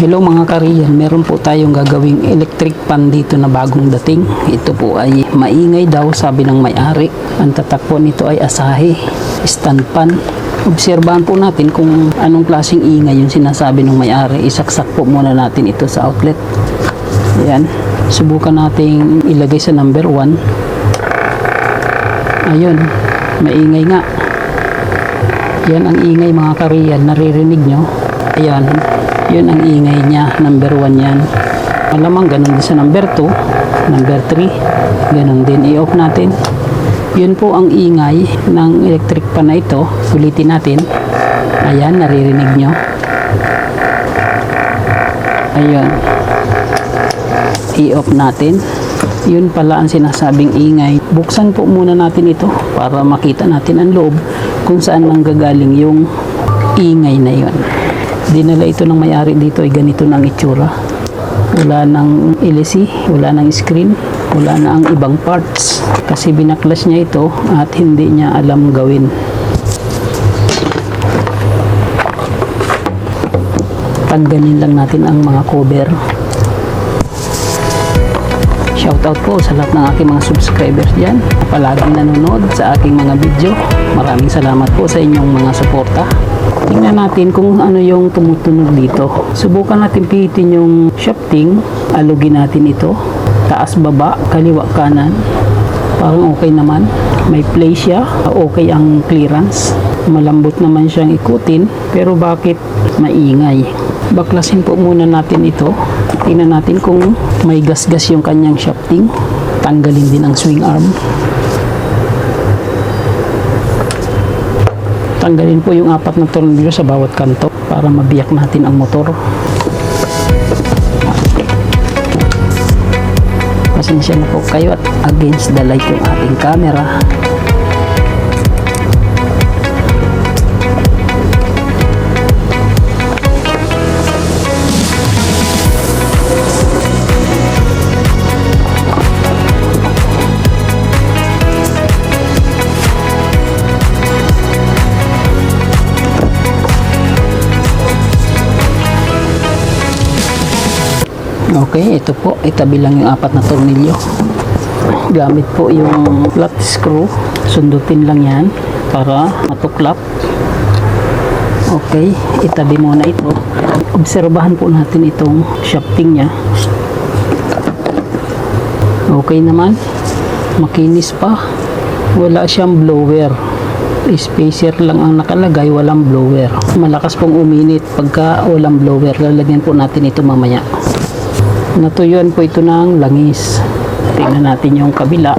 Hello mga kariyan, meron po tayong gagawing electric pan dito na bagong dating. Ito po ay maingay daw, sabi ng may-ari. Ang tatak po nito ay Asahi stand pan. Obserbahan po natin kung anong klaseng ingay yung sinasabi ng may-ari. Isaksak po muna natin ito sa outlet. Ayan, subukan nating ilagay sa number 1. Ayun, maingay nga. Yan ang ingay mga kariyan, naririnig nyo. Ayan, yun ang ingay niya, number 1 yan. Malamang ganun din sa number 2, number 3, ganun din. I-off natin. Yun po ang ingay ng electric pan na ito. Ulitin natin. Ayan, naririnig nyo. Ayan. I-off natin. Yun pala ang sinasabing ingay. Buksan po muna natin ito para makita natin ang loob kung saan manggagaling yung ingay na yun. Dinala ito ng may-ari dito ay ganito na ang itsura. Wala ng LC, wala ng screen, wala na ang ibang parts kasi binaklas niya ito at hindi niya alam gawin. Tanggalin lang natin ang mga cover. Shoutout po sa lahat ng aking mga subscribers dyan. Palaging nanonood sa aking mga video. Maraming salamat po sa inyong mga suporta. Tingnan natin kung ano yung tumutunog dito. Subukan natin pihitin yung shafting. Alugin natin ito. Taas, baba, kaliwa, kanan. Parang okay naman. May play siya. Okay ang clearance. Malambot naman siyang ikutin. Pero bakit maingay? Baklasin po muna natin ito. Tingnan natin kung may gas-gas yung kanyang shafting. Tanggalin din ang swing arm. Tanggalin po yung 4 na tornilyo sa bawat kanto para mabiyak natin ang motor. Pasensya na po kayo at against the light yung ating camera. Okay, ito po, itabi lang yung 4 na tornilyo. Gamit po yung flat screw. Sundutin lang yan para matuklap. Okay, itabi muna ito. Obserbahan po natin itong shafting nya. Okay naman. Makinis pa. Wala siyang blower. Spacer lang ang nakalagay, walang blower. Malakas pong uminit pagka walang blower. Lalagyan po natin ito mamaya. Natuyuan po ito ng langis. Tingnan natin yung kabila.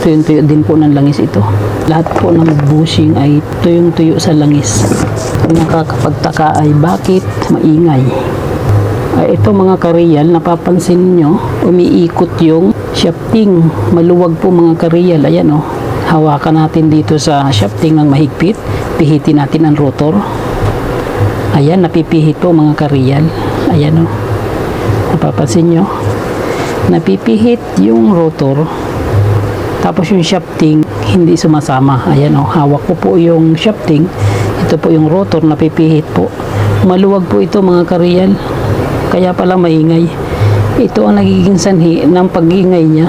Tuyo din po ng langis ito. Lahat po ng bushing ay tuyong-tuyo sa langis. Nakakapagtaka ay bakit maingay. Ito mga kariyal, napapansin nyo, umiikot yung shafting. Maluwag po mga kariyal. Ayan o. Hawakan natin dito sa shafting ng mahigpit. Pihitin natin ang rotor. Ayan, napipihit po mga kariyal. Ayan o. Napapansin nyo, napipihit yung rotor tapos yung shafting hindi sumasama. Ayan o, hawak ko po yung shafting, ito po yung rotor, napipihit po. Maluwag po ito mga kariyal, kaya pala maingay. Ito ang nagiging sanhi ng pag-ingay niya.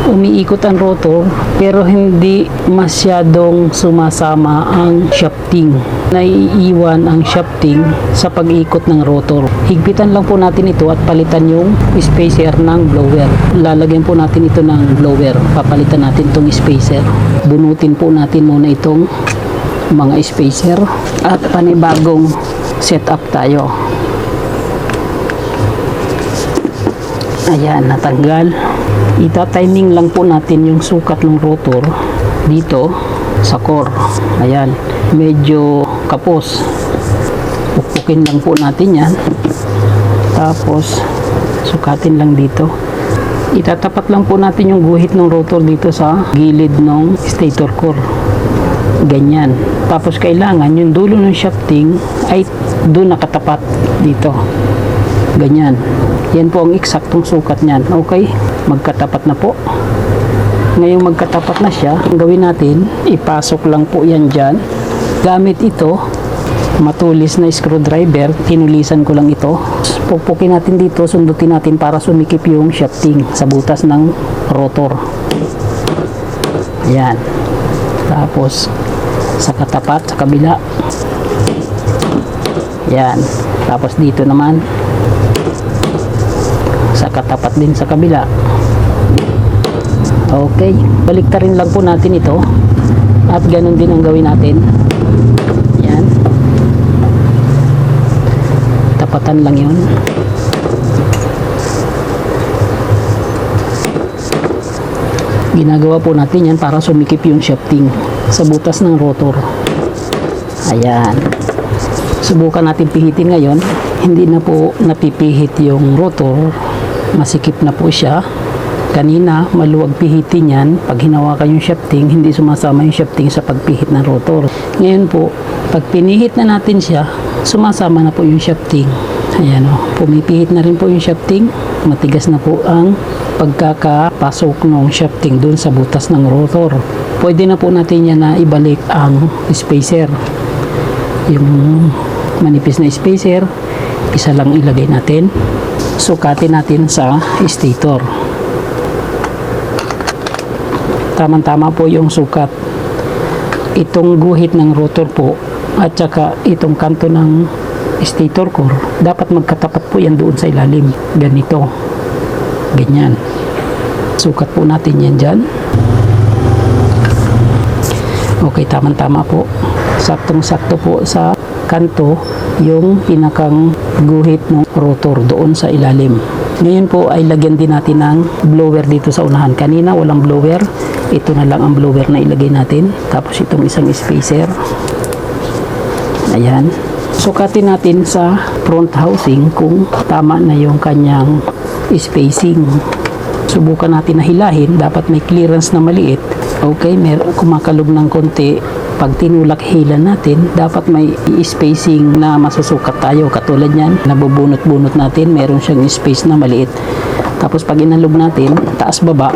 Umiikot ang rotor pero hindi masyadong sumasama ang shafting. Naiiwan ang shafting sa pag-ikot ng rotor. Higpitan lang po natin ito at palitan yung spacer ng blower. Lalagyan po natin ito ng blower. Papalitan natin itong spacer. Bunutin po natin muna itong mga spacer at panibagong setup tayo. Ayan, natanggal. Ita-timing lang po natin yung sukat ng rotor dito sa core. Ayan, medyo kapos. Pupukin lang po natin yan. Tapos, sukatin lang dito. Itatapat lang po natin yung guhit ng rotor dito sa gilid ng stator core. Ganyan. Tapos, kailangan yung dulo ng shafting ay doon nakatapat dito. Ganyan. Yan po ang eksaktong sukat niyan. Okay, magkatapat na po. Ngayong magkatapat na siya, ang gawin natin, ipasok lang po yan dyan. Gamit ito, matulis na screwdriver, tinulisan ko lang ito. Pupukin natin dito, sundutin natin para sumikip yung shafting sa butas ng rotor. Ayan. Tapos sa katapat, sa kabila. Ayan. Tapos dito naman sa katapat din sa kabila. Okay, baliktarin lang po natin ito at ganun din ang gawin natin. Yan, tapatan lang yun. Ginagawa po natin yan para sumikip yung shafting sa butas ng rotor. Ayan, subukan natin pihitin ngayon. Hindi na po napipihit yung rotor, masikip na po siya. Kanina, maluwag pihitin yan. Pag hinawakan yung shafting, hindi sumasama yung shafting sa pagpihit ng rotor. Ngayon po, pag pinihit na natin siya, sumasama na po yung shafting. Ayan o, pumipihit na rin po yung shafting. Matigas na po ang pagkakapasok ng shafting dun sa butas ng rotor. Pwede na po natin yan na ibalik ang spacer. Yung manipis na spacer, isa lang ilagay natin. Sukatin natin sa stator. Tama-tama po yung sukat. Itong guhit ng rotor po at saka itong kanto ng stator core, dapat magkatapat po yan doon sa ilalim. Ganito. Ganyan. Sukat po natin yan dyan. Okay, tama-tama po. Saktong-sakto po sa kanto yung pinakang guhit ng rotor doon sa ilalim. Ngayon po ay lagyan din natin ng blower dito sa unahan. Kanina walang blower, ito na lang ang blower na ilagay natin. Tapos itong isang spacer. Ayan. Sukatin natin sa front housing kung tama na yung kanyang spacing. Subukan natin na hilahin. Dapat may clearance na maliit. Okay, kumakalog ng konti. Pag tinulak hilan natin, dapat may spacing na masusukat tayo. Katulad yan, nabubunot-bunot natin, meron siyang space na maliit. Tapos pag inalog natin, taas baba,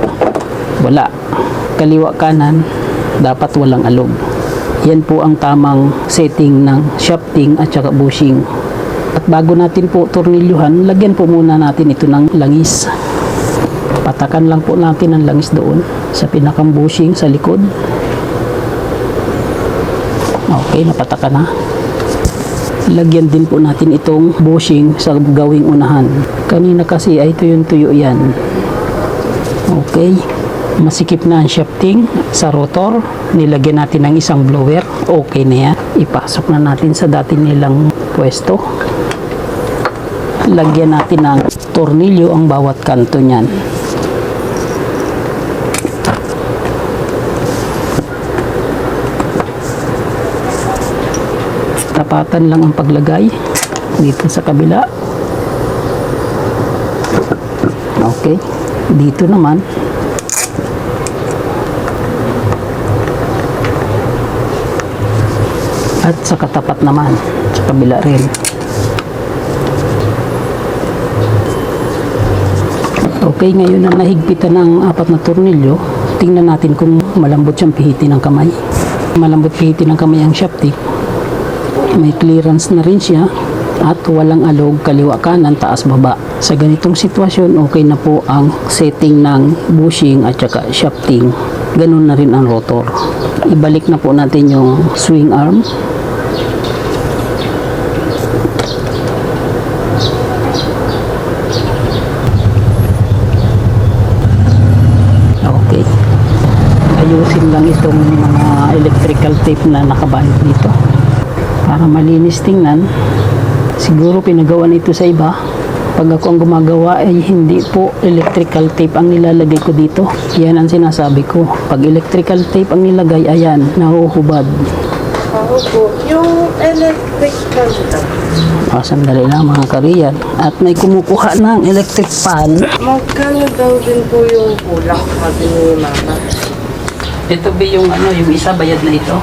wala. Kaliwa kanan, dapat walang alog. Yan po ang tamang setting ng shafting at saka bushing. At bago natin po tornilyuhan, lagyan po muna natin ito ng langis. Patakan lang po natin ang langis doon sa pinakang bushing sa likod. Okay, napatakan na. Lagyan din po natin itong bushing sa gawing unahan. Kanina kasi ay tuyo yan. Okay, masikip na ang shafting sa rotor. Nilagyan natin ng isang blower. Okay na yan. Ipasok na natin sa dati nilang pwesto. Lagyan natin ng tornilyo ang bawat kanto niyan. Tapatan lang ang paglagay dito sa kabila. Okay, dito naman at sa katapat naman sa kabila rin. Okay, ngayon na nahigpitan ng 4 na tornilyo, tingnan natin kung malambot siyang pihitin ng kamay. Malambot pihitin ng kamay ang shafting. May clearance na rin siya at walang alog kaliwa kanan, taas baba. Sa ganitong sitwasyon, okay na po ang setting ng bushing at saka shafting. Ganun na rin ang rotor. Ibalik na po natin yung swing arm. Okay. Ayusin lang itong mga electrical tape na nakabayad dito para malinis tingnan. Siguro pinagawa nito sa iba. Pag ako ang gumagawa ay hindi po electrical tape ang nilalagay ko dito. Yan ang sinasabi ko. Pag electrical tape ang nilagay, ayan, nahuhubad. Ako po, yung electrical tape. Sandali lang mga kariyan. At may kumukuha ng electric fan. Magkano daw din po yung kulang, sabi ni mama? Ito ba yung yung isa bayad na ito?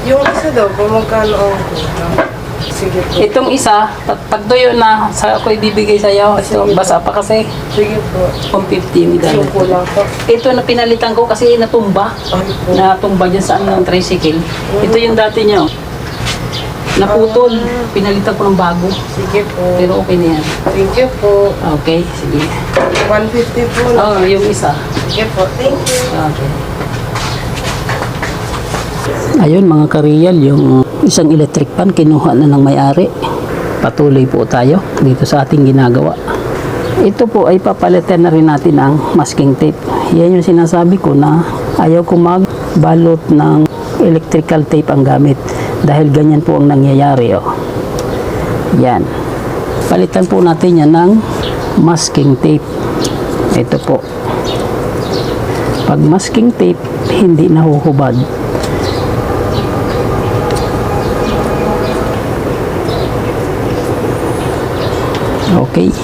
Yung isa daw po, magkano ang kulang? Sige po. Itong isa, pag tuyo na, sa ako ibibigay sa'yo. Ito, basa pa kasi. Sige po. 150 yung Yung gamit. kulang po. Ito na pinalitan ko kasi natumba. Ay po. Natumba dyan sa tricycle. Ito yung dati nyo. Naputol. Pinalitan ko ng bago. Sige po. Pero okay na yan. Thank you po. Okay, sige. 150 po. Oh, yung isa. Sige po. Thank you. Okay. Ayun mga kariyal, yung isang electric fan kinuha na ng may-ari. Patuloy po tayo dito sa ating ginagawa. Ito po ay papalitan na rin natin ang masking tape. Yan yung sinasabi ko na ayaw ko magbalot ng electrical tape ang gamit. Dahil ganyan po ang nangyayari. Oh. Yan. Palitan po natin yan ng masking tape. Ito po. Pag masking tape, hindi nahuhubad. Okay.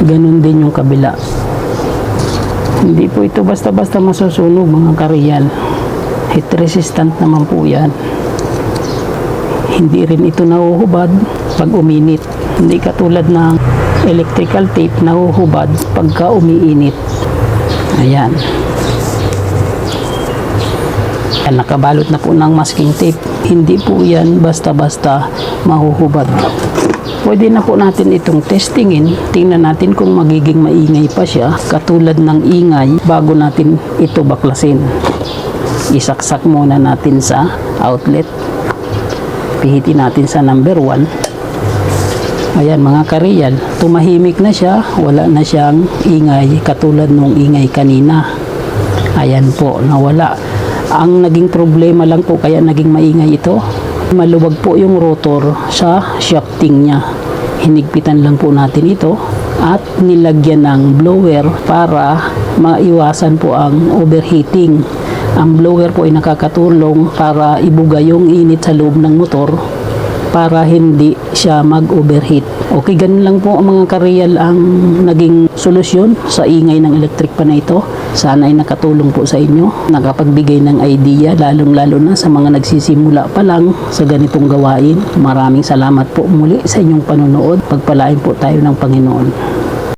Ganun din yung kabila. Hindi po ito basta-basta masusunog mga kariyal. Heat resistant naman po yan. Hindi rin ito nahuhubad pag uminit. Hindi katulad ng electrical tape nahuhubad pagka umiinit. Ayan. Yan, nakabalot na po ng masking tape. Hindi po yan basta-basta mahuhubad. Pwede na po natin itong testingin. Tingnan natin kung magiging maingay pa siya. Katulad ng ingay bago natin ito baklasin. Isaksak muna natin sa outlet. Pihitin natin sa number 1. Ayan mga kariyal. Tumahimik na siya. Wala na siyang ingay katulad nung ingay kanina. Ayan po, nawala. Ang naging problema lang po kaya naging maingay ito. Maluwag po yung rotor sa shafting niya. Hinigpitan lang po natin ito at nilagyan ng blower para maiwasan po ang overheating. Ang blower po ay nakakatulong para ibuga yung init sa loob ng motor para hindi siya mag-overheat. Okay, ganun lang po ang mga kariyal ang naging solusyon sa ingay ng electric pan na ito. Sana ay nakatulong po sa inyo, nakapagbigay ng idea, lalong-lalo na sa mga nagsisimula pa lang sa ganitong gawain. Maraming salamat po muli sa inyong panonood. Pagpalain po tayo ng Panginoon.